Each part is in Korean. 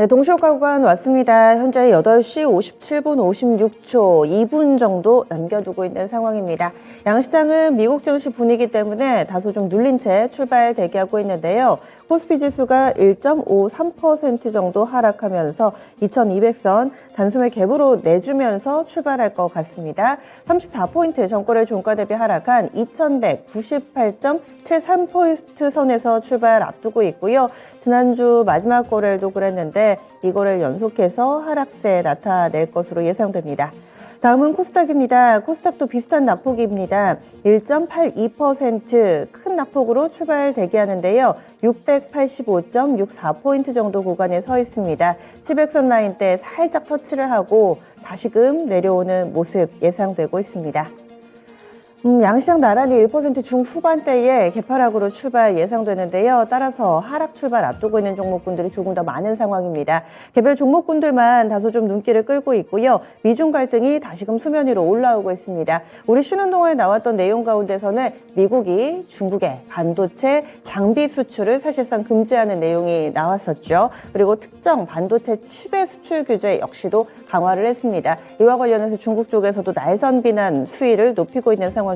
네, 동시효과 구간 왔습니다. 현재 8시 57분 56초, 2분 정도 남겨두고 있는 상황입니다. 양시장은 미국 증시 분위기 때문에 다소 좀 눌린 채 출발 대기하고 있는데요. 코스피 지수가 1.53% 정도 하락하면서 2200선 단숨에 갭으로 내주면서 출발할 것 같습니다. 34포인트 전거래 종가 대비 하락한 2198.73포인트 선에서 출발 앞두고 있고요. 지난주 마지막 거래일도 그랬는데 이 거래를 연속해서 하락세 나타낼 것으로 예상됩니다. 다음은 코스닥입니다. 코스닥도 비슷한 낙폭입니다. 1.82% 큰 낙폭으로 출발 대기하는데요. 685.64포인트 정도 구간에 서 있습니다. 700선 라인대 살짝 터치를 하고 다시금 내려오는 모습 예상되고 있습니다. 양시장 나란히 1% 중후반대에 개파락으로 출발 예상되는데요. 따라서 하락 출발 앞두고 있는 종목군들이 조금 더 많은 상황입니다. 개별 종목군들만 다소 좀 눈길을 끌고 있고요. 미중 갈등이 다시금 수면 위로 올라오고 있습니다. 우리 쉬는 동안에 나왔던 내용 가운데서는 미국이 중국의 반도체 장비 수출을 사실상 금지하는 내용이 나왔었죠. 그리고 특정 반도체 칩의 수출 규제 역시도 강화를 했습니다. 이와 관련해서 중국 쪽에서도 날선 비난 수위를 높이고 있는 상황인데요.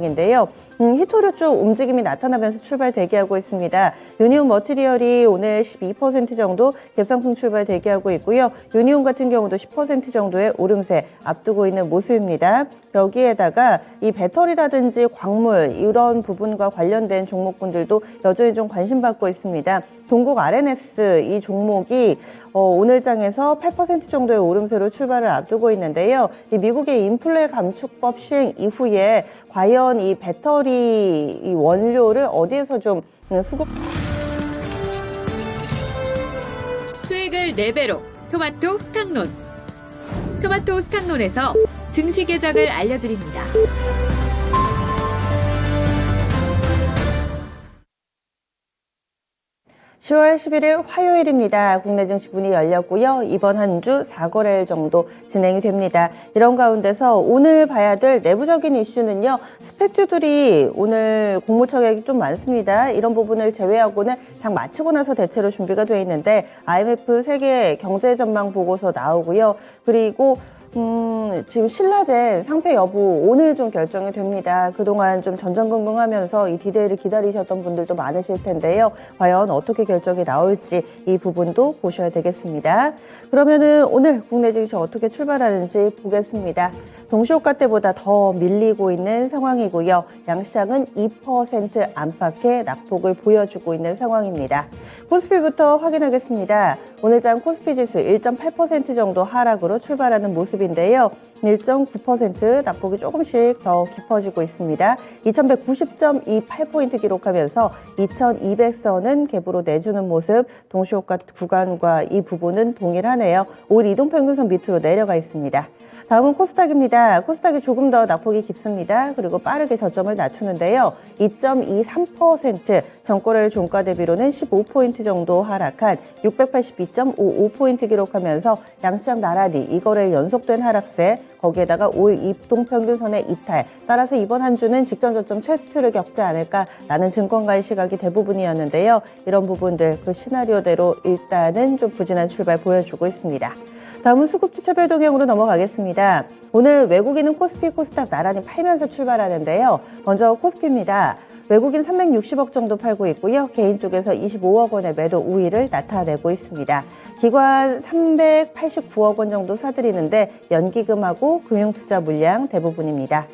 히토류 쪽 움직임이 나타나면서 출발 대기하고 있습니다. 유니온 머티리얼이 오늘 12% 정도 갭상승 출발 대기하고 있고요. 유니온 같은 경우도 10% 정도의 오름세 앞두고 있는 모습입니다. 여기에다가 이 배터리라든지 광물 이런 부분과 관련된 종목군들도 여전히 좀 관심받고 있습니다. 동국 RNS 이 종목이 오늘 장에서 8% 정도의 오름세로 출발을 앞두고 있는데요. 이 미국의 인플레 감축법 시행 이후에 과연 이 배터리 이 원료를 어디에서 좀 수급 수익을 4배로 토마토 스탁론. 토마토 스탁론에서 증시 계작을 알려드립니다. 10월 11일 화요일입니다. 국내 증시 문이 열렸고요. 이번 한 주 4거래일 정도 진행이 됩니다. 이런 가운데서 오늘 봐야 될 내부적인 이슈는요. 스펙주들이 오늘 공모처액이 좀 많습니다. 이런 부분을 제외하고는 장 마치고 나서 대체로 준비가 되어 있는데 IMF 세계 경제 전망 보고서 나오고요. 그리고 지금 신라젠 상패 여부 오늘 좀 결정이 됩니다. 그동안 좀 전전긍긍하면서 이 디데이를 기다리셨던 분들도 많으실 텐데요. 과연 어떻게 결정이 나올지 이 부분도 보셔야 되겠습니다. 그러면은 오늘 국내 증시 어떻게 출발하는지 보겠습니다. 동시효과 때보다 더 밀리고 있는 상황이고요. 양시장은 2% 안팎의 낙폭을 보여주고 있는 상황입니다. 코스피부터 확인하겠습니다. 오늘 장 코스피 지수 1.8% 정도 하락으로 출발하는 모습인데요. 1.9% 낙폭이 조금씩 더 깊어지고 있습니다. 2190.28포인트 기록하면서 2200선은 갭으로 내주는 모습, 동시효과 구간과 이 부분은 동일하네요. 5일 이동평균선 밑으로 내려가 있습니다. 다음은 코스닥입니다. 코스닥이 조금 더 낙폭이 깊습니다. 그리고 빠르게 저점을 낮추는데요. 2.23% 전거래일 종가 대비로는 15포인트 정도 하락한 682.55포인트 기록하면서 양시장 나란히 이 거래일 연속된 하락세, 거기에다가 5일 이동평균선의 이탈, 따라서 이번 한 주는 직전 저점 최스트를 겪지 않을까라는 증권가의 시각이 대부분이었는데요. 이런 부분들 그 시나리오대로 일단은 좀 부진한 출발 보여주고 있습니다. 다음은 수급주차별 동향으로 넘어가겠습니다. 오늘 외국인은 코스피, 코스닥 나란히 팔면서 출발하는데요. 먼저 코스피입니다. 외국인 360억 정도 팔고 있고요. 개인 쪽에서 25억 원의 매도 우위를 나타내고 있습니다. 기관 389억 원 정도 사들이는데 연기금하고 금융투자 물량 대부분입니다.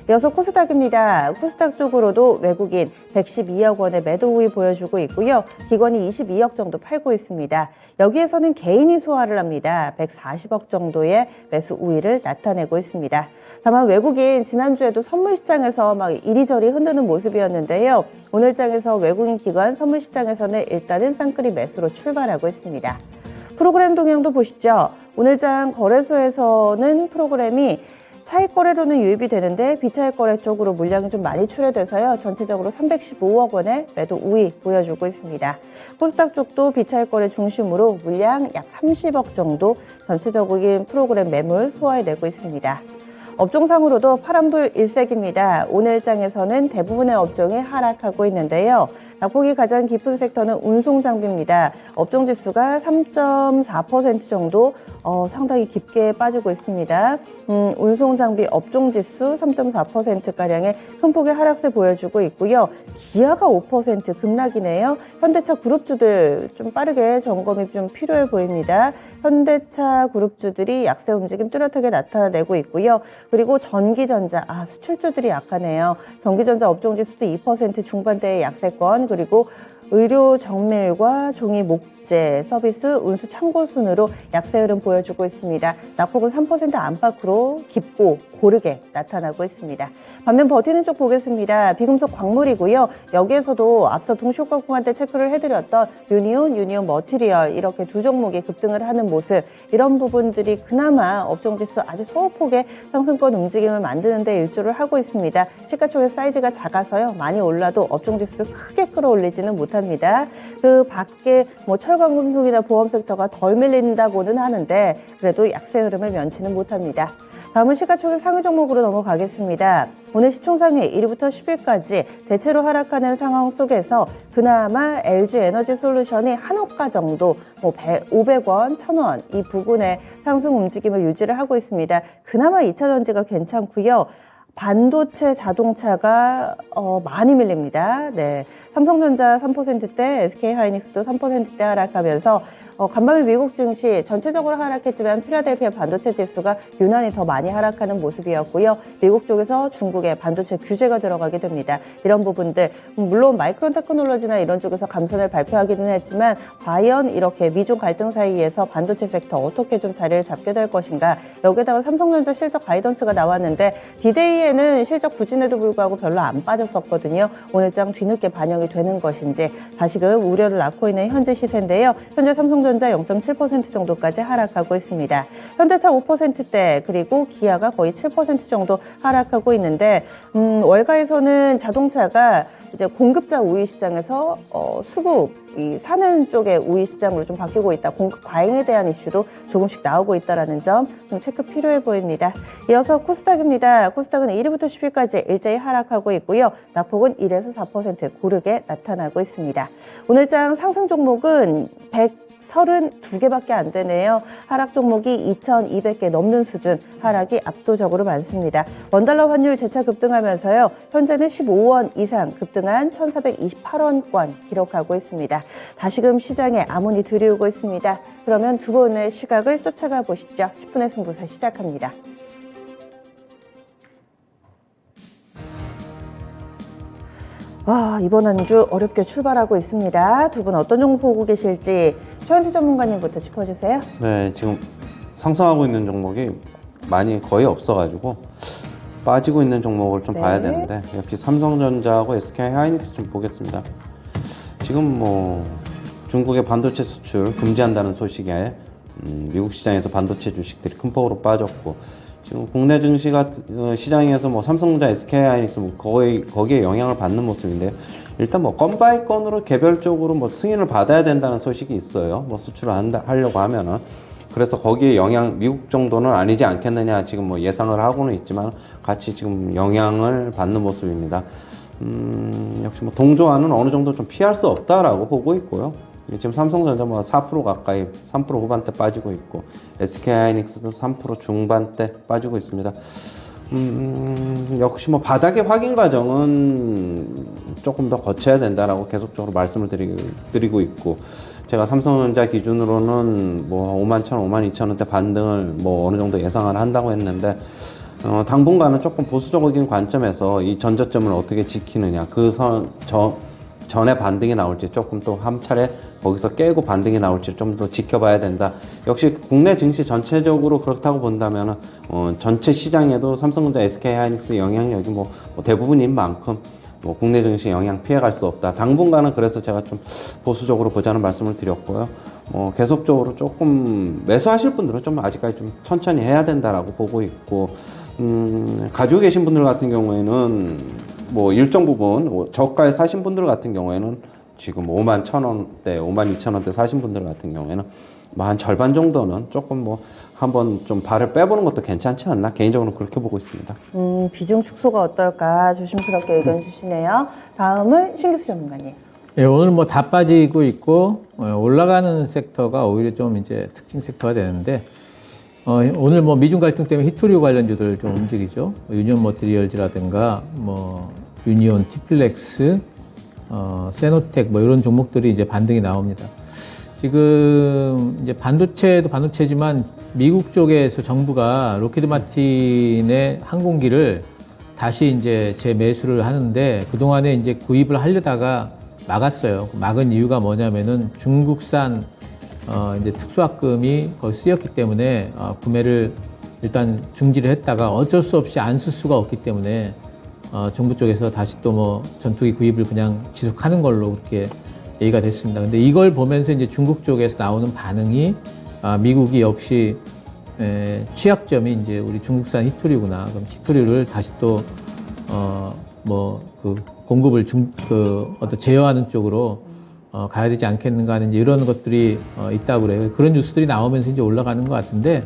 이어서 코스닥입니다. 코스닥 쪽으로도 외국인 112억 원의 매도 우위 보여주고 있고요. 기관이 22억 정도 팔고 있습니다. 여기에서는 개인이 소화를 합니다. 140억 정도의 매수 우위를 나타내고 있습니다. 다만 외국인 지난주에도 선물시장에서 막 이리저리 흔드는 모습이었는데요. 오늘 장에서 외국인 기관 선물시장에서는 일단은 쌍끌이 매수로 출발하고 있습니다. 프로그램 동향도 보시죠. 오늘 장 거래소에서는 프로그램이 차익 거래로는 유입이 되는데 비차익 거래 쪽으로 물량이 좀 많이 출회돼서요. 전체적으로 315억 원의 매도 우위 보여주고 있습니다. 코스닥 쪽도 비차익 거래 중심으로 물량 약 30억 정도 전체적인 프로그램 매물 소화해내고 있습니다. 업종상으로도 파란불 일색입니다. 오늘 장에서는 대부분의 업종이 하락하고 있는데요. 낙폭이 가장 깊은 섹터는 운송장비입니다. 업종지수가 3.4% 정도 상당히 깊게 빠지고 있습니다. 운송장비 업종지수 3.4%가량의 큰 폭의 하락세 보여주고 있고요. 기아가 5% 급락이네요. 현대차 그룹주들 좀 빠르게 점검이 좀 필요해 보입니다. 현대차 그룹주들이 약세 움직임 뚜렷하게 나타내고 있고요. 그리고 전기전자, 수출주들이 약하네요. 전기전자 업종지수도 2% 중반대의 약세권, 그리고 의료 정밀과 종이 목재, 서비스, 운수 창고 순으로 약세 흐름 보여주고 있습니다. 낙폭은 3% 안팎으로 깊고 고르게 나타나고 있습니다. 반면 버티는 쪽 보겠습니다. 비금속 광물이고요. 여기에서도 앞서 동시효과공한 때 체크를 해드렸던 유니온 머티리얼 이렇게 두 종목이 급등을 하는 모습, 이런 부분들이 그나마 업종지수 아주 소폭의 상승권 움직임을 만드는 데 일조를 하고 있습니다. 시가총액 사이즈가 작아서요. 많이 올라도 업종지수를 크게 끌어올리지는 못합니다. 그 밖에 철강금속이나 보험 섹터가 덜 밀린다고는 하는데 그래도 약세 흐름을 면치는 못합니다. 다음은 시가총액 상위 종목으로 넘어가겠습니다. 오늘 시총상위 1위부터 10위까지 대체로 하락하는 상황 속에서 그나마 LG에너지솔루션이 한호가 정도 500원, 1000원 이 부근의 상승 움직임을 유지를 하고 있습니다. 그나마 2차전지가 괜찮고요. 반도체 자동차가 많이 밀립니다. 네, 삼성전자 3%대, SK하이닉스도 3%대 하락하면서 간밤에 미국 증시 전체적으로 하락했지만 필라델피아 반도체 지수가 유난히 더 많이 하락하는 모습이었고요. 미국 쪽에서 중국의 반도체 규제가 들어가게 됩니다. 이런 부분들 물론 마이크론 테크놀로지나 이런 쪽에서 감산을 발표하기는 했지만 과연 이렇게 미중 갈등 사이에서 반도체 섹터 어떻게 좀 자리를 잡게 될 것인가. 여기다가 삼성전자 실적 가이던스가 나왔는데 디데이에는 실적 부진에도 불구하고 별로 안 빠졌었거든요. 오늘장 뒤늦게 반영이 되는 것인지 다시금 우려를 낳고 있는 현재 시세인데요. 현재 삼성전자 0.7% 정도까지 하락하고 있습니다. 현대차 5%대 그리고 기아가 거의 7% 정도 하락하고 있는데 월가에서는 자동차가 이제 공급자 우위 시장에서 수급 사는 쪽의 우위 시장으로 좀 바뀌고 있다. 공급 과잉에 대한 이슈도 조금씩 나오고 있다는 점 좀 체크 필요해 보입니다. 이어서 코스닥입니다. 코스닥은 1위부터 10위까지 일제히 하락하고 있고요. 낙폭은 1에서 4% 고르게 나타나고 있습니다. 오늘장 상승 종목은 132개밖에 안 되네요. 하락 종목이 2,200개 넘는 수준, 하락이 압도적으로 많습니다. 원달러 환율 재차 급등하면서요. 현재는 15원 이상 급등한 1,428원권 기록하고 있습니다. 다시금 시장에 암운이 들이오고 있습니다. 그러면 두 분의 시각을 쫓아가 보시죠. 10분의 승부사 시작합니다. 이번 한 주 어렵게 출발하고 있습니다. 두 분 어떤 종목 보고 계실지 최현지 전문가님부터 짚어주세요. 네, 지금 상승하고 있는 종목이 많이 거의 없어가지고 빠지고 있는 종목을 좀 봐야 되는데 역시 삼성전자하고 SK하이닉스 좀 보겠습니다. 지금 중국의 반도체 수출 금지한다는 소식에 미국 시장에서 반도체 주식들이 큰 폭으로 빠졌고 지금 국내 증시가 시장에서 삼성전자, SK하이닉스 거기에 영향을 받는 모습인데 일단 건 바이 건으로 개별적으로 승인을 받아야 된다는 소식이 있어요. 수출을 하려고 하면은. 그래서 거기에 미국 정도는 아니지 않겠느냐 지금 예상을 하고는 있지만 같이 지금 영향을 받는 모습입니다. 역시 동조화는 어느 정도 좀 피할 수 없다라고 보고 있고요. 지금 삼성전자 4% 가까이 3% 후반대 빠지고 있고 SK하이닉스도 3% 중반대 빠지고 있습니다. 역시 바닥의 확인 과정은 조금 더 거쳐야 된다라고 계속적으로 말씀을 드리고 있고 제가 삼성전자 기준으로는 51,000원, 52,000원대 반등을 어느 정도 예상을 한다고 했는데 당분간은 조금 보수적인 관점에서 이 전저점을 어떻게 지키느냐 전에 반등이 나올지 조금 또 한 차례 거기서 깨고 반등이 나올지 좀 더 지켜봐야 된다. 역시 국내 증시 전체적으로 그렇다고 본다면 전체 시장에도 삼성전자, SK하이닉스 영향력이 대부분인 만큼 국내 증시 영향 피해갈 수 없다. 당분간은 그래서 제가 좀 보수적으로 보자는 말씀을 드렸고요. 계속적으로 조금 매수하실 분들은 좀 아직까지 좀 천천히 해야 된다라고 보고 있고 가지고 계신 분들 같은 경우에는 일정 부분 저가에 사신 분들 같은 경우에는 지금 51,000원대, 52,000원대 사신 분들 같은 경우에는 한 절반 정도는 조금 한번 좀 발을 빼보는 것도 괜찮지 않나 개인적으로 그렇게 보고 있습니다. 비중 축소가 어떨까 조심스럽게 의견 주시네요. 다음은 신기수 전문가님. 예, 오늘 뭐 다 빠지고 있고 올라가는 섹터가 오히려 좀 이제 특징 섹터가 되는데 오늘 뭐 미중 갈등 때문에 히토리오 관련주들 좀 움직이죠. 유니온 머티리얼즈라든가 뭐 유니온 티플렉스, 세노텍 뭐 이런 종목들이 이제 반등이 나옵니다. 지금 이제 반도체도 반도체지만 미국 쪽에서 정부가 로키드 마틴의 항공기를 다시 이제 재매수를 하는데 그동안에 이제 구입을 하려다가 막았어요. 막은 이유가 뭐냐면은 중국산 이제 특수학금이 거의 쓰였기 때문에 구매를 일단 중지를 했다가 어쩔 수 없이 안 쓸 수가 없기 때문에 정부 쪽에서 다시 또 뭐 전투기 구입을 그냥 지속하는 걸로 그렇게 얘기가 됐습니다. 근데 이걸 보면서 이제 중국 쪽에서 나오는 반응이 미국이 역시 취약점이 이제 우리 중국산 히토리구나. 그럼 히토리를 다시 또 뭐 그 공급을 어떤 제어하는 쪽으로 가야 되지 않겠는가 하는 이제 이런 것들이 있다고 그래요. 그런 뉴스들이 나오면서 이제 올라가는 것 같은데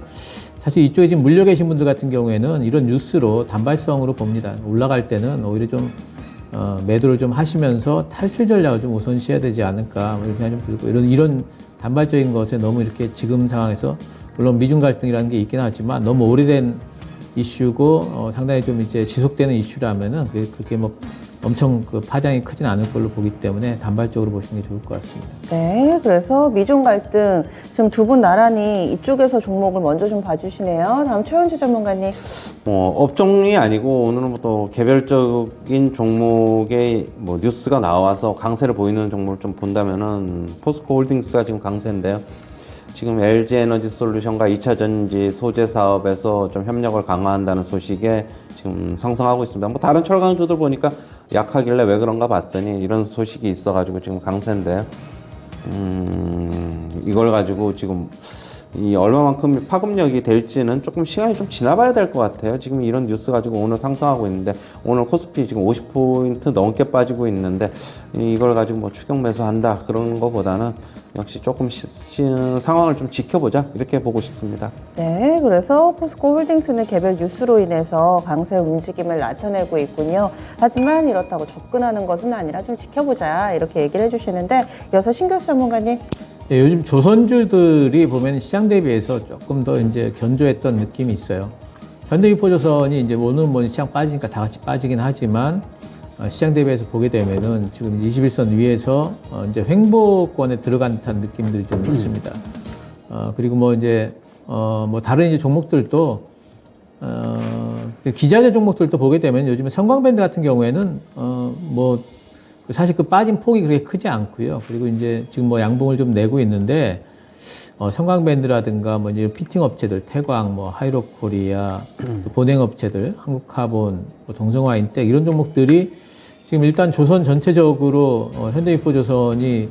사실 이쪽에 지금 물려 계신 분들 같은 경우에는 이런 뉴스로 단발성으로 봅니다. 올라갈 때는 오히려 좀 매도를 좀 하시면서 탈출 전략을 좀 우선시해야 되지 않을까 뭐 이런 생각이 좀 들고 이런 단발적인 것에 너무 이렇게 지금 상황에서 물론 미중 갈등이라는 게 있긴 하지만 너무 오래된 이슈고 상당히 좀 이제 지속되는 이슈라면은 그게 뭐 엄청 그 파장이 크진 않을 걸로 보기 때문에 단발적으로 보시는 게 좋을 것 같습니다. 네, 그래서 미중 갈등 지금 두 분 나란히 이쪽에서 종목을 먼저 좀 봐주시네요. 다음 최원주 전문가님. 업종이 아니고 오늘은 또 개별적인 종목의 뭐 뉴스가 나와서 강세를 보이는 종목을 좀 본다면은 포스코 홀딩스가 지금 강세인데요. 지금 LG 에너지 솔루션과 2차 전지 소재 사업에서 좀 협력을 강화한다는 소식에 지금 상승하고 있습니다. 뭐 다른 철강주들 보니까 약하길래 왜 그런가 봤더니 이런 소식이 있어가지고 지금 강세인데요. 이걸 가지고 지금 이 얼마만큼 파급력이 될지는 조금 시간이 좀 지나봐야 될 것 같아요. 지금 이런 뉴스 가지고 오늘 상승하고 있는데 오늘 코스피 지금 50포인트 넘게 빠지고 있는데 이걸 가지고 뭐 추격 매수한다 그런 거보다는 역시 조금 상황을 좀 지켜보자 이렇게 보고 싶습니다. 네, 그래서 포스코 홀딩스는 개별 뉴스로 인해서 강세 움직임을 나타내고 있군요. 하지만 이렇다고 접근하는 것은 아니라 좀 지켜보자 이렇게 얘기를 해주시는데 이어서 신교수 전문가님. 네, 요즘 조선주들이 보면 시장 대비해서 조금 더 이제 견조했던 느낌이 있어요. 현대유포조선이 이제 오늘 뭐 시장 빠지니까 다 같이 빠지긴 하지만 시장 대비해서 보게 되면은 지금 21선 위에서 이제 횡보권에 들어간 듯한 느낌들이 좀 있습니다. 그리고 뭐 이제 뭐 다른 이제 종목들도 기자재 종목들도 보게 되면 요즘에 성광밴드 같은 경우에는 뭐 사실 그 빠진 폭이 그렇게 크지 않고요. 그리고 이제 지금 뭐 양봉을 좀 내고 있는데 성광밴드라든가 뭐 이제 피팅 업체들 태광, 뭐 하이로코리아, 보냉 업체들, 한국카본, 뭐 동성화인텍 이런 종목들이 지금 일단 조선 전체적으로 현대유포조선이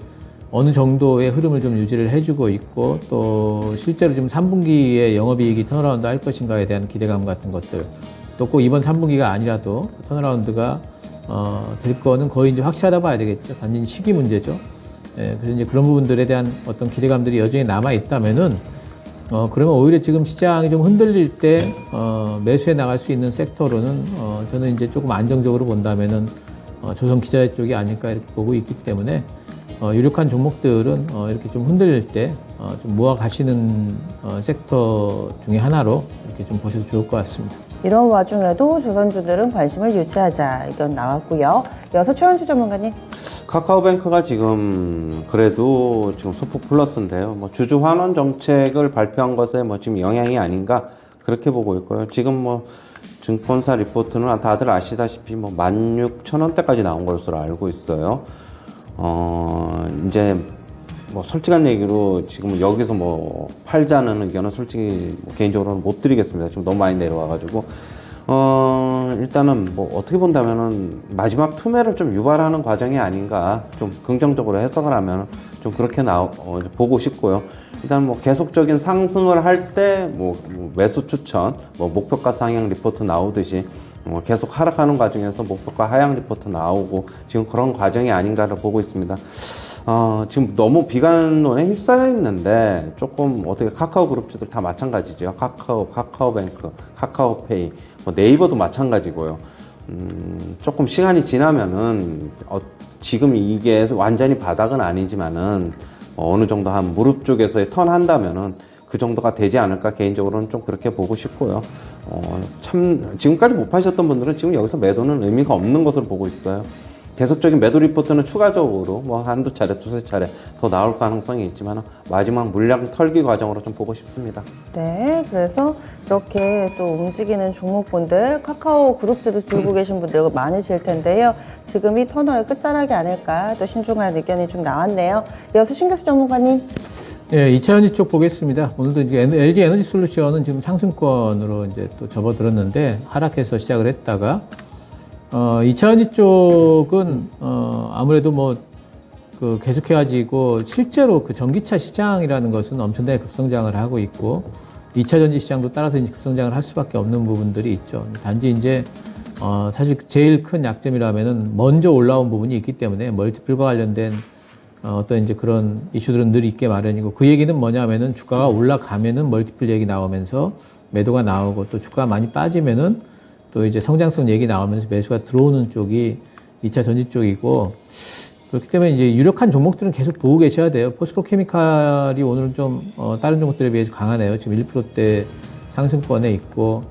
어느 정도의 흐름을 좀 유지를 해주고 있고 또 실제로 지금 3분기에 영업이익이 턴어라운드 할 것인가에 대한 기대감 같은 것들 또 꼭 이번 3분기가 아니라도 턴어라운드가 될 거는 거의 이제 확실하다 봐야 되겠죠. 단지 시기 문제죠. 예, 그래서 이제 그런 부분들에 대한 어떤 기대감들이 여전히 남아 있다면은 그러면 오히려 지금 시장이 좀 흔들릴 때 매수해 나갈 수 있는 섹터로는 저는 이제 조금 안정적으로 본다면은 조선 기자재 쪽이 아닐까 이렇게 보고 있기 때문에 유력한 종목들은 이렇게 좀 흔들릴 때 좀 모아 가시는 섹터 중에 하나로 이렇게 좀 보셔도 좋을 것 같습니다. 이런 와중에도 조선주들은 관심을 유지하자 의견 나왔고요. 이어서 최원주 전문가님. 카카오뱅크가 지금 그래도 지금 소폭 플러스인데요. 뭐 주주 환원 정책을 발표한 것에 뭐 지금 영향이 아닌가 그렇게 보고 있고요. 지금 뭐 증권사 리포트는 다들 아시다시피 뭐 16,000원대까지 나온 것으로 알고 있어요. 이제 뭐 솔직한 얘기로 지금 여기서 뭐 팔자는 의견은 솔직히 뭐 개인적으로는 못 드리겠습니다. 지금 너무 많이 내려와가지고 일단은 뭐 어떻게 본다면은 마지막 투매를 좀 유발하는 과정이 아닌가 좀 긍정적으로 해석을 하면 좀 그렇게 보고 싶고요. 일단 뭐 계속적인 상승을 할 때 뭐 매수 추천, 뭐 목표가 상향 리포트 나오듯이 계속 하락하는 과정에서 목표가 하향 리포트 나오고 지금 그런 과정이 아닌가를 보고 있습니다. 지금 너무 비관론에 휩싸여 있는데 조금 어떻게 카카오 그룹주들 다 마찬가지죠. 카카오뱅크, 카카오페이, 뭐 네이버도 마찬가지고요. 조금 시간이 지나면은 지금 이게 완전히 바닥은 아니지만은 어느 정도 한 무릎 쪽에서의 턴 한다면은 그 정도가 되지 않을까 개인적으로는 좀 그렇게 보고 싶고요. 참 지금까지 못 파셨던 분들은 지금 여기서 매도는 의미가 없는 것으로 보고 있어요. 계속적인 매도 리포트는 추가적으로 뭐 한두 차례, 두세 차례 더 나올 가능성이 있지만 마지막 물량 털기 과정으로 좀 보고 싶습니다. 네, 그래서 이렇게 또 움직이는 종목분들, 카카오 그룹주도 들고 계신 분들 많으실 텐데요. 지금 이 터널의 끝자락이 아닐까 또 신중한 의견이 좀 나왔네요. 이어서 신교수 전문가님. 예, 2차전지 쪽 보겠습니다. 오늘도 이제 LG 에너지 솔루션은 지금 상승권으로 이제 또 접어들었는데 하락해서 시작을 했다가 2차전지 쪽은 아무래도 뭐 그 계속해가지고 실제로 그 전기차 시장이라는 것은 엄청나게 급성장을 하고 있고 2차전지 시장도 따라서 이제 급성장을 할 수밖에 없는 부분들이 있죠. 단지 이제 사실 제일 큰 약점이라면은 먼저 올라온 부분이 있기 때문에 멀티플과 관련된 어떤 이제 그런 이슈들은 늘 있게 마련이고 그 얘기는 뭐냐면은 주가가 올라가면은 멀티플 얘기 나오면서 매도가 나오고 또 주가가 많이 빠지면은 또 이제 성장성 얘기 나오면서 매수가 들어오는 쪽이 2차 전지 쪽이고 그렇기 때문에 이제 유력한 종목들은 계속 보고 계셔야 돼요. 포스코 케미칼이 오늘은 좀 다른 종목들에 비해서 강하네요. 지금 1%대 상승권에 있고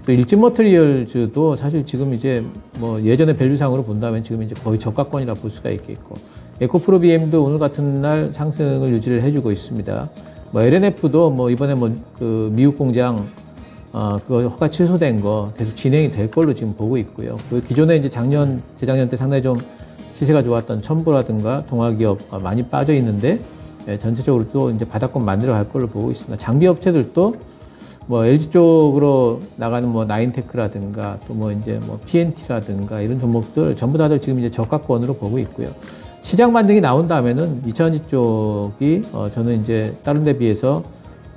또 일진 머티리얼즈도 사실 지금 이제 뭐 예전의 밸류상으로 본다면 지금 이제 거의 저가권이라 볼 수가 있겠고 에코프로 BM도 오늘 같은 날 상승을 유지를 해주고 있습니다. 뭐 LNF도 뭐 이번에 뭐 그 미국 공장 그거 허가 취소된 거 계속 진행이 될 걸로 지금 보고 있고요. 그 기존에 이제 재작년 때 상당히 좀 시세가 좋았던 첨보라든가 동화기업 많이 빠져 있는데 전체적으로 또 이제 바닥권 만들어 갈 걸로 보고 있습니다. 장비 업체들도 뭐 LG 쪽으로 나가는 뭐 나인테크라든가 또 뭐 이제 뭐 PNT라든가 이런 종목들 전부 다들 지금 이제 저가권으로 보고 있고요. 시장 반등이 나온다면은 2차전지 쪽이 저는 이제 다른 데 비해서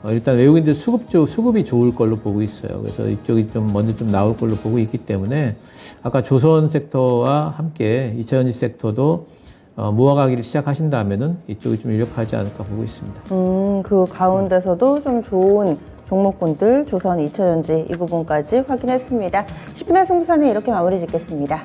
일단 외국인들 수급이 좋을 걸로 보고 있어요. 그래서 이쪽이 좀 먼저 좀 나올 걸로 보고 있기 때문에 아까 조선 섹터와 함께 2차전지 섹터도 모아가기를 시작하신다면은 이쪽이 좀 유력하지 않을까 보고 있습니다. 그 가운데서도 좀 좋은 종목군들 조선 2차전지 이 부분까지 확인했습니다. 10분의 승부사는 이렇게 마무리 짓겠습니다.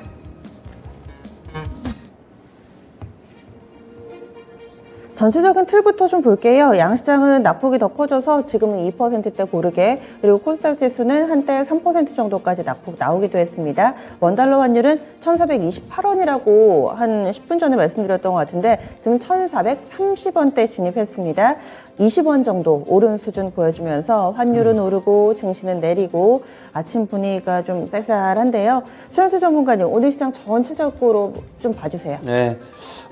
전체적인 틀부터 좀 볼게요. 양시장은 낙폭이 더 커져서 지금은 2%대 고르게, 그리고 코스닥 지수는 한때 3% 정도까지 낙폭 나오기도 했습니다. 원달러 환율은 1,428원이라고 한 10분 전에 말씀드렸던 것 같은데 지금 1,430원대 진입했습니다. 20원 정도 오른 수준 보여주면서 환율은 오르고 증시는 내리고 아침 분위기가 좀 쌀쌀한데요. 최현수 전문가님, 오늘 시장 전체적으로 좀 봐주세요. 네,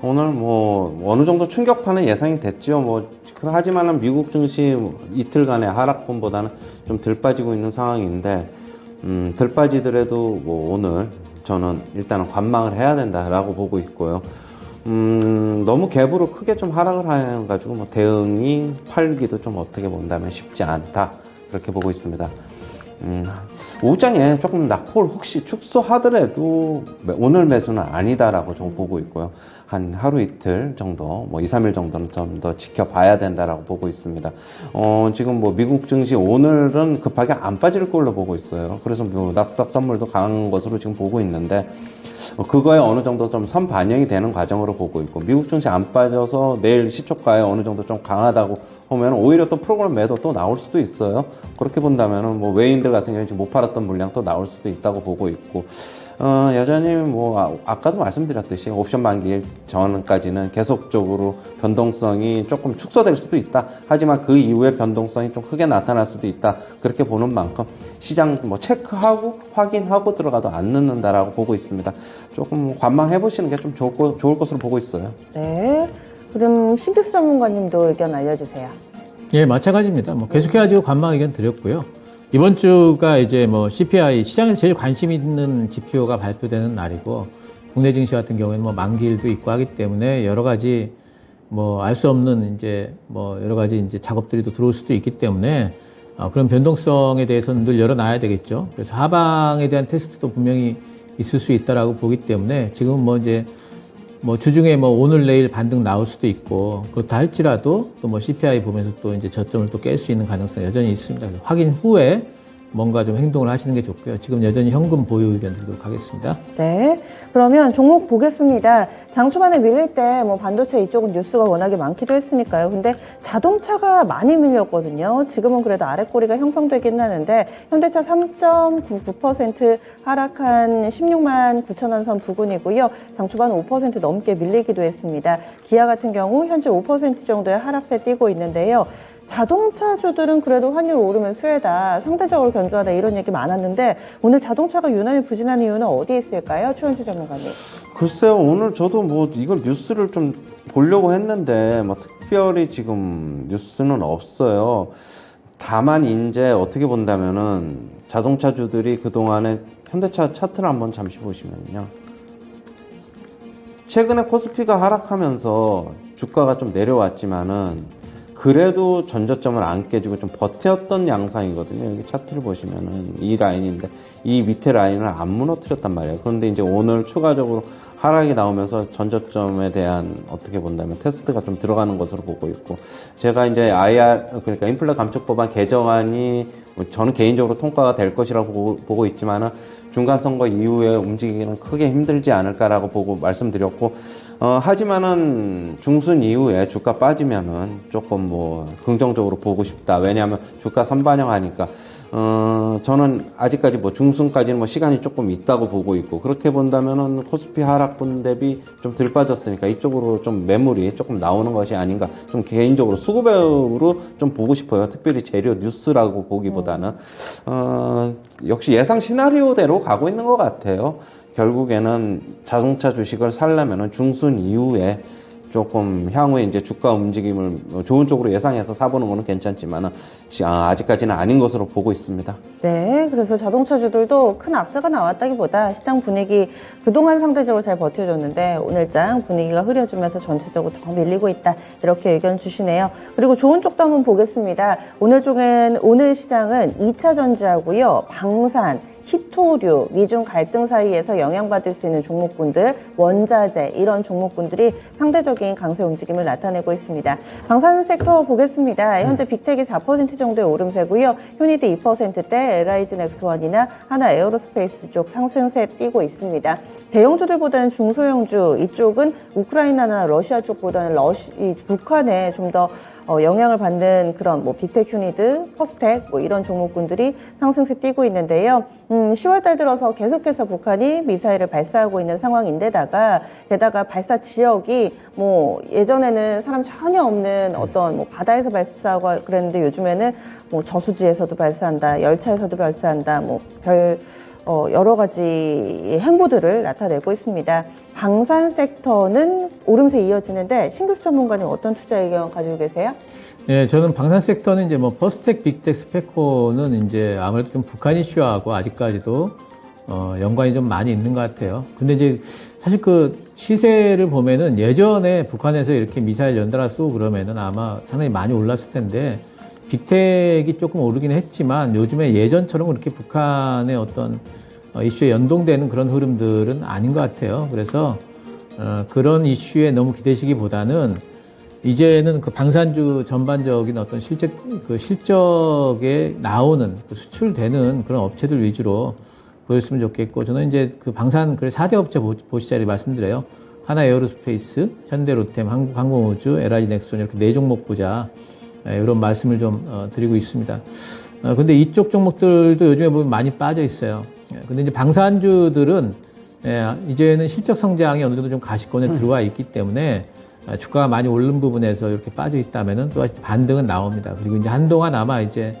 오늘 뭐 어느 정도 충격파는 예상이 됐죠. 하지만은 미국 증시 이틀간의 하락분보다는 좀 덜 빠지고 있는 상황인데 덜 빠지더라도 뭐 오늘 저는 일단은 관망을 해야 된다라고 보고 있고요. 너무 갭으로 크게 좀 하락을 해가지고 뭐 대응이 팔기도 좀 어떻게 본다면 쉽지 않다 그렇게 보고 있습니다. 오후장에 조금 낙폭을 혹시 축소하더라도 오늘 매수는 아니다라고 좀 보고 있고요. 한 하루 이틀 정도, 뭐 2, 3일 정도는 좀 더 지켜봐야 된다라고 보고 있습니다. 지금 뭐 미국 증시 오늘은 급하게 안 빠질 걸로 보고 있어요. 그래서 뭐 나스닥 선물도 강한 것으로 지금 보고 있는데 그거에 어느 정도 좀 선 반영이 되는 과정으로 보고 있고 미국 증시 안 빠져서 내일 시초가에 어느 정도 좀 강하다고 보면 오히려 또 프로그램 매도 또 나올 수도 있어요. 그렇게 본다면은 뭐 외인들 같은 경우에 지금 못 팔았던 물량 또 나올 수도 있다고 보고 있고 여전히 뭐 아까도 말씀드렸듯이 옵션 만기 전까지는 계속적으로 변동성이 조금 축소될 수도 있다. 하지만 그 이후에 변동성이 좀 크게 나타날 수도 있다. 그렇게 보는 만큼 시장 뭐 체크하고 확인하고 들어가도 안 늦는다라고 보고 있습니다. 조금 관망해 보시는 게 좀 좋을 것으로 보고 있어요. 네. 그럼 신규수 전문가님도 의견 알려주세요. 예, 마찬가지입니다. 뭐 계속해가지고 관망 의견 드렸고요. 이번 주가 이제 뭐 CPI 시장에서 제일 관심 있는 지표가 발표되는 날이고 국내 증시 같은 경우에는 뭐 만기일도 있고 하기 때문에 여러 가지 뭐 알 수 없는 이제 뭐 여러 가지 이제 작업들이 또 들어올 수도 있기 때문에 그런 변동성에 대해서는 늘 열어놔야 되겠죠. 그래서 하방에 대한 테스트도 분명히 있을 수 있다라고 보기 때문에 지금 뭐 이제 뭐 주중에 뭐 오늘 내일 반등 나올 수도 있고 그렇다 할지라도 또 뭐 CPI 보면서 또 이제 저점을 또 깰 수 있는 가능성이 여전히 있습니다. 확인 후에 뭔가 좀 행동을 하시는 게 좋고요. 지금 여전히 현금 보유 의견 드리도록 하겠습니다. 네. 그러면 종목 보겠습니다. 장 초반에 밀릴 때 뭐 반도체 이쪽은 뉴스가 워낙에 많기도 했으니까요. 근데 자동차가 많이 밀렸거든요. 지금은 그래도 아랫꼬리가 형성되긴 하는데 현대차 3.99% 하락한 16만 9천 원 선 부근이고요. 장 초반 5% 넘게 밀리기도 했습니다. 기아 같은 경우 현재 5% 정도의 하락세 띄고 있는데요. 자동차주들은 그래도 환율 오르면 수혜다, 상대적으로 견조하다 이런 얘기 많았는데 오늘 자동차가 유난히 부진한 이유는 어디에 있을까요? 최원주 전문가님. 글쎄요, 오늘 저도 뭐 이걸 뉴스를 좀 보려고 했는데 뭐 특별히 지금 뉴스는 없어요. 다만 이제 어떻게 본다면은 자동차주들이 그동안에 현대차 차트를 한번 잠시 보시면요. 최근에 코스피가 하락하면서 주가가 좀 내려왔지만은 그래도 전저점을 안 깨지고 좀 버텼던 양상이거든요. 여기 차트를 보시면은 이 라인인데 이 밑에 라인을 안 무너뜨렸단 말이에요. 그런데 이제 오늘 추가적으로 하락이 나오면서 전저점에 대한 어떻게 본다면 테스트가 좀 들어가는 것으로 보고 있고, 제가 이제 그러니까 인플레 감축 법안 개정안이 저는 개인적으로 통과가 될 것이라고 보고 있지만은 중간 선거 이후에 움직이기는 크게 힘들지 않을까라고 보고 말씀드렸고, 하지만은 중순 이후에 주가 빠지면은 조금 뭐 긍정적으로 보고 싶다. 왜냐하면 주가 선반영하니까. 저는 아직까지 뭐 중순까지는 뭐 시간이 조금 있다고 보고 있고, 그렇게 본다면은 코스피 하락분 대비 좀 덜 빠졌으니까 이쪽으로 좀 매물이 조금 나오는 것이 아닌가, 좀 개인적으로 수급으로 좀 보고 싶어요. 특별히 재료 뉴스라고 보기보다는. 역시 예상 시나리오대로 가고 있는 것 같아요. 결국에는 자동차 주식을 살려면은 중순 이후에 조금 향후에 이제 주가 움직임을 좋은 쪽으로 예상해서 사보는 거는 괜찮지만은 아직까지는 아닌 것으로 보고 있습니다. 네, 그래서 자동차주들도 큰 악재가 나왔다기보다 시장 분위기 그동안 상대적으로 잘 버텨줬는데 오늘장 분위기가 흐려지면서 전체적으로 더 밀리고 있다, 이렇게 의견 주시네요. 그리고 좋은 쪽도 한번 보겠습니다. 오늘 시장은 2차 전지하고요, 방산, 히토류, 미중 갈등 사이에서 영향받을 수 있는 종목군들, 원자재 이런 종목군들이 상대적인 강세 움직임을 나타내고 있습니다. 방산 섹터 보겠습니다. 현재 빅텍이 4% 정도의 오름세고요. 효니드 2%대, LIG 넥스원이나 하나 에어로스페이스 쪽 상승세 띄고 있습니다. 대형주들보다는 중소형주, 이쪽은 우크라이나나 러시아 쪽보다는 북한에 좀 더 영향을 받는 그런 뭐 빅텍, 휴니드, 퍼스텍 뭐 이런 종목군들이 상승세 띄고 있는데요. 10월 달 들어서 계속해서 북한이 미사일을 발사하고 있는 상황인데다가 게다가 발사 지역이 뭐 예전에는 사람 전혀 없는 어떤 뭐 바다에서 발사하고 그랬는데 요즘에는 뭐 저수지에서도 발사한다, 열차에서도 발사한다, 뭐 여러 가지 행보들을 나타내고 있습니다. 방산 섹터는 오름세 이어지는데 신규 전문가님 어떤 투자 의견 가지고 계세요? 네, 저는 방산 섹터는 이제 뭐 퍼스텍, 빅텍, 스페코는 이제 아무래도 좀 북한 이슈하고 아직까지도 연관이 좀 많이 있는 것 같아요. 근데 이제 사실 그 시세를 보면은 예전에 북한에서 이렇게 미사일 연달아 쏘고 그러면은 아마 상당히 많이 올랐을 텐데 빅텍이 조금 오르긴 했지만 요즘에 예전처럼 그렇게 북한의 어떤 이슈에 연동되는 그런 흐름들은 아닌 것 같아요. 그래서 그런 이슈에 너무 기대시기보다는 이제는 그 방산주 전반적인 어떤 실적에 나오는 수출되는 그런 업체들 위주로 보였으면 좋겠고, 저는 이제 그 방산 4대 업체 보시자리 말씀드려요. 하나 에어로스페이스, 현대로템, 한국항공우주, LIG 넥스원 이렇게 4종목 보자, 이런 말씀을 좀 드리고 있습니다. 근데 이쪽 종목들도 요즘에 보면 많이 빠져 있어요. 근데 이제 방산주들은 이제는 실적 성장이 어느 정도 좀 가시권에 들어와 있기 때문에 주가가 많이 오른 부분에서 이렇게 빠져 있다면은 또 반등은 나옵니다. 그리고 이제 한동안 아마 이제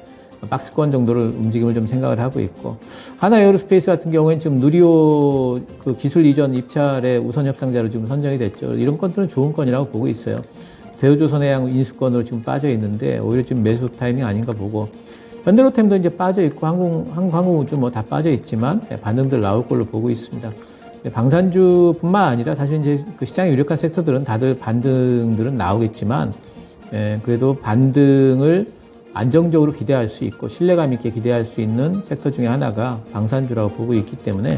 박스권 정도를 움직임을 좀 생각을 하고 있고, 하나 에어로스페이스 같은 경우에는 지금 누리호 그 기술 이전 입찰의 우선 협상자로 지금 선정이 됐죠. 이런 건들은 좋은 건이라고 보고 있어요. 대우조선해양 인수권으로 지금 빠져 있는데 오히려 지금 매수 타이밍 아닌가 보고, 현대로템도 이제 빠져 있고 항공우주 뭐 다 빠져 있지만 반등들 나올 걸로 보고 있습니다. 방산주뿐만 아니라 사실 이제 그 시장에 유력한 섹터들은 다들 반등들은 나오겠지만, 그래도 반등을 안정적으로 기대할 수 있고 신뢰감 있게 기대할 수 있는 섹터 중에 하나가 방산주라고 보고 있기 때문에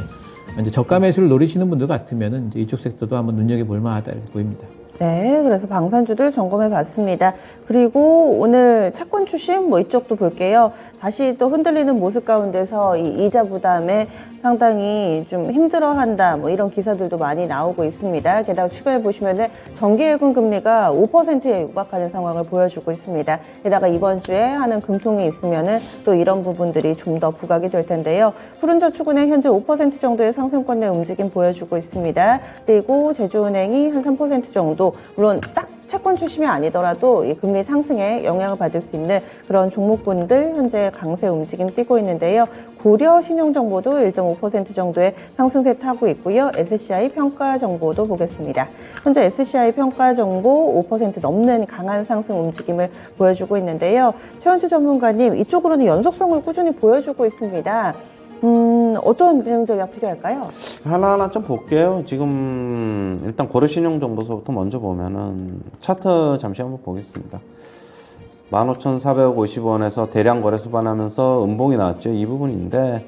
이제 저가 매수를 노리시는 분들 같으면은 이제 이쪽 섹터도 한번 눈여겨볼 만하다 이렇게 보입니다. 네, 그래서 방산주들 점검해 봤습니다. 그리고 오늘 채권 추심 뭐 이쪽도 볼게요. 다시 또 흔들리는 모습 가운데서 이 이자 부담에 상당히 좀 힘들어한다, 뭐 이런 기사들도 많이 나오고 있습니다. 게다가 주변에 보시면은 정기예금 금리가 5%에 육박하는 상황을 보여주고 있습니다. 게다가 이번 주에 하는 금통이 있으면은 또 이런 부분들이 좀 더 부각이 될 텐데요. 푸른저축은행 현재 5% 정도의 상승권 내 움직임 보여주고 있습니다. 그리고 제주은행이 한 3% 정도, 물론 딱 채권 출심이 아니더라도 이 금리 상승에 영향을 받을 수 있는 그런 종목군들 현재 강세 움직임 띄고 있는데요. 고려 신용정보도 1.5% 정도의 상승세 타고 있고요. SCI 평가 정보도 보겠습니다. 현재 SCI 평가 정보 5% 넘는 강한 상승 움직임을 보여주고 있는데요. 최원주 전문가님, 이쪽으로는 연속성을 꾸준히 보여주고 있습니다. 어떤 대응 전략 필요할까요? 하나하나 좀 볼게요. 지금 일단 고려신용정보서부터 먼저 보면은 차트 잠시 한번 보겠습니다. 15,450원에서 대량 거래 수반하면서 음봉이 나왔죠. 이 부분인데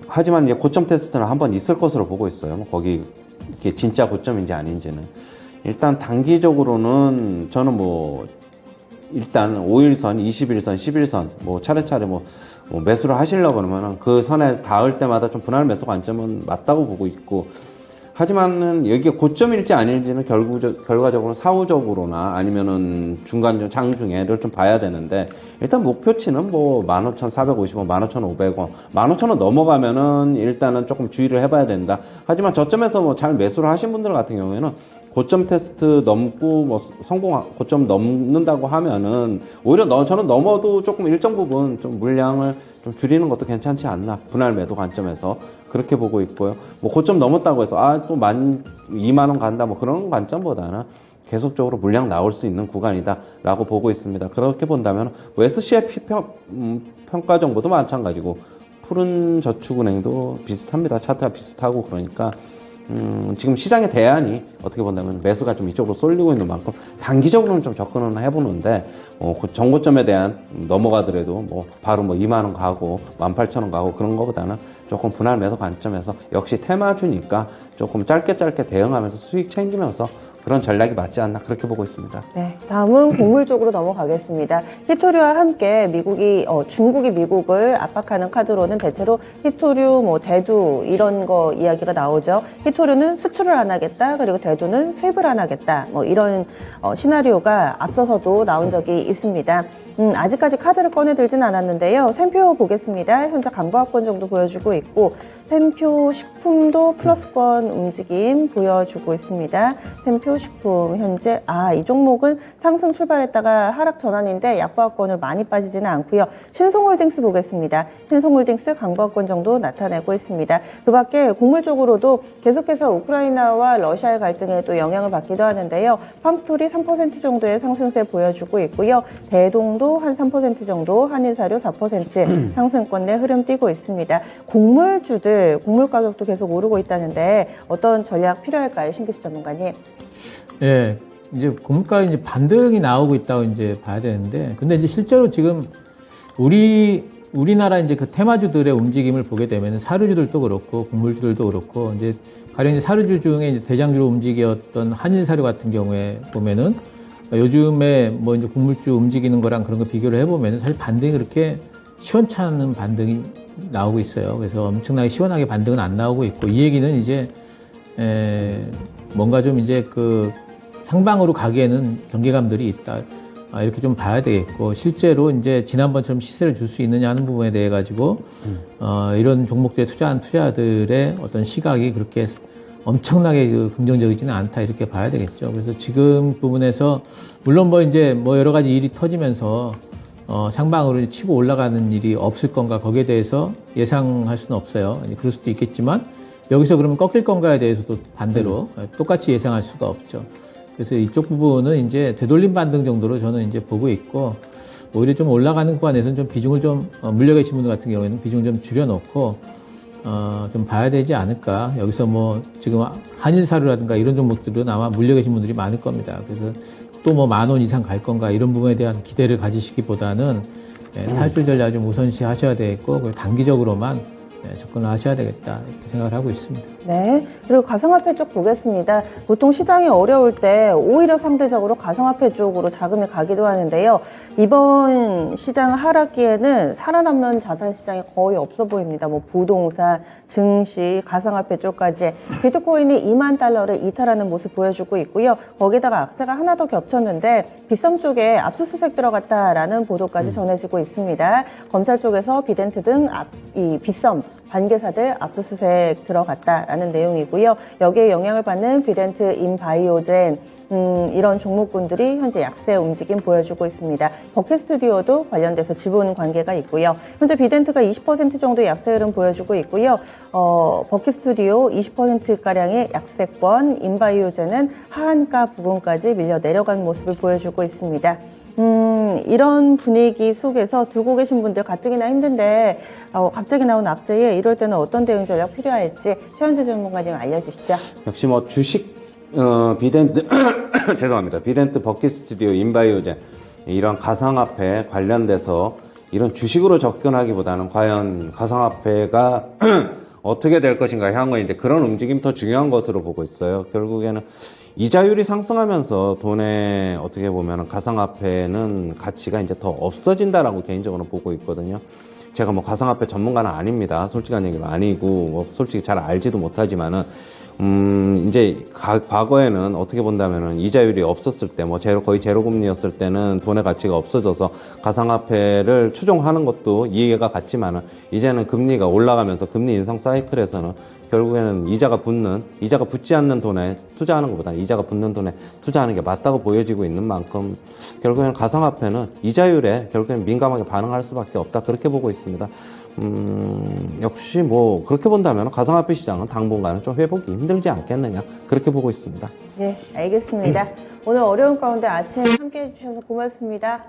하지만 이제 고점 테스트는 한번 있을 것으로 보고 있어요. 뭐 거기 이게 진짜 고점인지 아닌지는. 일단 단기적으로는 저는 뭐 일단 5일선, 21선, 11선 뭐 차례차례 뭐 매수를 하시려고 그러면은 그 선에 닿을 때마다 좀 분할 매수 관점은 맞다고 보고 있고, 하지만은 여기에 고점일지 아닐지는 결과적으로 사후적으로나 아니면은 중간 장중에를 좀 봐야 되는데, 일단 목표치는 뭐 15,450원, 15,500원, 15,000원 넘어가면은 일단은 조금 주의를 해봐야 된다. 하지만 저점에서 뭐 잘 매수를 하신 분들 같은 경우에는 고점 테스트 넘고 뭐 고점 넘는다고 하면은 오히려 저는 넘어도 조금 일정 부분 좀 물량을 좀 줄이는 것도 괜찮지 않나, 분할 매도 관점에서 그렇게 보고 있고요. 뭐 고점 넘었다고 해서 또 2만 원 간다 뭐 그런 관점보다는 계속적으로 물량 나올 수 있는 구간이다라고 보고 있습니다. 그렇게 본다면 뭐 SCI 평가 정보도 마찬가지고 푸른저축은행도 비슷합니다. 차트가 비슷하고, 그러니까 지금 시장의 대안이 어떻게 본다면 매수가 좀 이쪽으로 쏠리고 있는 만큼 단기적으로는 좀 접근을 해보는데, 그 정고점에 대한 넘어가더라도 뭐 바로 뭐 2만 원 가고 18,000원 가고 그런 거보다는 조금 분할 매수 관점에서 역시 테마주니까 조금 짧게 대응하면서 수익 챙기면서 그런 전략이 맞지 않나, 그렇게 보고 있습니다. 네, 다음은 곡물 쪽으로 넘어가겠습니다. 히토류와 함께 중국이 미국을 압박하는 카드로는 대체로 히토류, 뭐 대두 이런 거 이야기가 나오죠. 히토류는 수출을 안 하겠다, 그리고 대두는 수입을 안 하겠다, 뭐 이런 시나리오가 앞서서도 나온 적이 있습니다. 아직까지 카드를 꺼내들진 않았는데요. 샘표 보겠습니다. 현재 강보합권 정도 보여주고 있고, 샘표 식품도 플러스권 움직임 보여주고 있습니다. 샘표 식품 현재 이 종목은 상승 출발했다가 하락 전환인데 약보합권을 많이 빠지지는 않고요. 신송홀딩스 보겠습니다. 신송홀딩스 강보합권 정도 나타내고 있습니다. 그 밖에 곡물 쪽으로도 계속해서 우크라이나와 러시아의 갈등에 또 영향을 받기도 하는데요. 팜스토리 3% 정도의 상승세 보여주고 있고요. 대동도 한 3% 정도, 한인사료 4% 상승권 내 흐름 띄고 있습니다. 곡물주들, 곡물 가격도 계속 오르고 있다는데 어떤 전략 필요할까요, 신기수 전문가님? 예, 이제 고물가 이제 반등이 나오고 있다고 이제 봐야 되는데, 근데 이제 실제로 지금 우리나라 이제 그 테마주들의 움직임을 보게 되면 사료주들도 그렇고 곡물주들도 그렇고, 이제 가령 이제 사료주 중에 이제 대장주로 움직였던 한일사료 같은 경우에 보면은 요즘에 뭐 이제 곡물주 움직이는 거랑 그런 거 비교를 해보면은 사실 반등이 그렇게 시원찮은 반등이 나오고 있어요. 그래서 엄청나게 시원하게 반등은 안 나오고 있고, 이 얘기는 이제 뭔가 좀 이제 그 상방으로 가기에는 경계감들이 있다, 이렇게 좀 봐야 되겠고, 실제로 이제 지난번처럼 시세를 줄 수 있느냐 하는 부분에 대해 가지고 이런 종목들에 투자한 투자들의 어떤 시각이 그렇게 엄청나게 긍정적이지는 않다, 이렇게 봐야 되겠죠. 그래서 지금 부분에서 물론 뭐 이제 뭐 여러 가지 일이 터지면서 상방으로 치고 올라가는 일이 없을 건가, 거기에 대해서 예상할 수는 없어요. 그럴 수도 있겠지만 여기서 그러면 꺾일 건가에 대해서도 반대로 똑같이 예상할 수가 없죠. 그래서 이쪽 부분은 이제 되돌림 반등 정도로 저는 이제 보고 있고, 오히려 좀 올라가는 구간에서는 좀 비중을 좀 물려 계신 분들 같은 경우에는 비중을 좀 줄여놓고 좀 봐야 되지 않을까. 여기서 뭐 지금 한일사료라든가 이런 종목들은 아마 물려 계신 분들이 많을 겁니다. 그래서 또 뭐 10,000원 이상 갈 건가, 이런 부분에 대한 기대를 가지시기보다는 탈출 전략 좀 우선시 하셔야 되겠고, 단기적으로만 접근을 하셔야 되겠다 이렇게 생각을 하고 있습니다. 네. 그리고 가상화폐 쪽 보겠습니다. 보통 시장이 어려울 때 오히려 상대적으로 가상화폐 쪽으로 자금이 가기도 하는데요. 이번 시장 하락기에는 살아남는 자산 시장이 거의 없어 보입니다. 뭐 부동산, 증시, 가상화폐 쪽까지 비트코인이 2만 달러를 이탈하는 모습 보여주고 있고요. 거기다가 악재가 하나 더 겹쳤는데 빗썸 쪽에 압수수색 들어갔다라는 보도까지 전해지고 있습니다. 검찰 쪽에서 비덴트 등 이 빗썸 관계사들 압수수색 들어갔다라는 내용이고요. 여기에 영향을 받는 비덴트, 인바이오젠 이런 종목군들이 현재 약세 움직임 보여주고 있습니다. 버킷 스튜디오도 관련돼서 지분 관계가 있고요. 현재 비덴트가 20% 정도의 약세 흐름 보여주고 있고요. 버킷 스튜디오 20%가량의 약세권, 인바이오젠은 하한가 부분까지 밀려 내려간 모습을 보여주고 있습니다. 이런 분위기 속에서 두고 계신 분들 가뜩이나 힘든데 갑자기 나온 악재에 이럴 때는 어떤 대응 전략 필요할지 최현주 전문가님 알려주시죠. 역시 뭐 주식 비덴트 죄송합니다. 비덴트, 버킷 스튜디오, 인바이오젠 이런 가상화폐 관련돼서 이런 주식으로 접근하기보다는 과연 가상화폐가 어떻게 될 것인가 향후에 이제 그런 움직임 더 중요한 것으로 보고 있어요. 결국에는 이자율이 상승하면서 돈에 어떻게 보면 가상화폐는 가치가 이제 더 없어진다라고 개인적으로 보고 있거든요. 제가 뭐 가상화폐 전문가는 아닙니다. 솔직한 얘기가 아니고 뭐 솔직히 잘 알지도 못하지만은 이제 과거에는 어떻게 본다면은 이자율이 없었을 때, 뭐 거의 제로 금리였을 때는 돈의 가치가 없어져서 가상화폐를 추종하는 것도 이해가 갔지만은 이제는 금리가 올라가면서 금리 인상 사이클에서는 결국에는 이자가 붙지 않는 돈에 투자하는 것보다 이자가 붙는 돈에 투자하는 게 맞다고 보여지고 있는 만큼 결국에는 가상화폐는 이자율에 결국에는 민감하게 반응할 수밖에 없다. 그렇게 보고 있습니다. 역시 뭐 그렇게 본다면 가상화폐 시장은 당분간은 좀 회복이 힘들지 않겠느냐 그렇게 보고 있습니다. 네, 알겠습니다. 오늘 어려운 가운데 아침 함께해 주셔서 고맙습니다.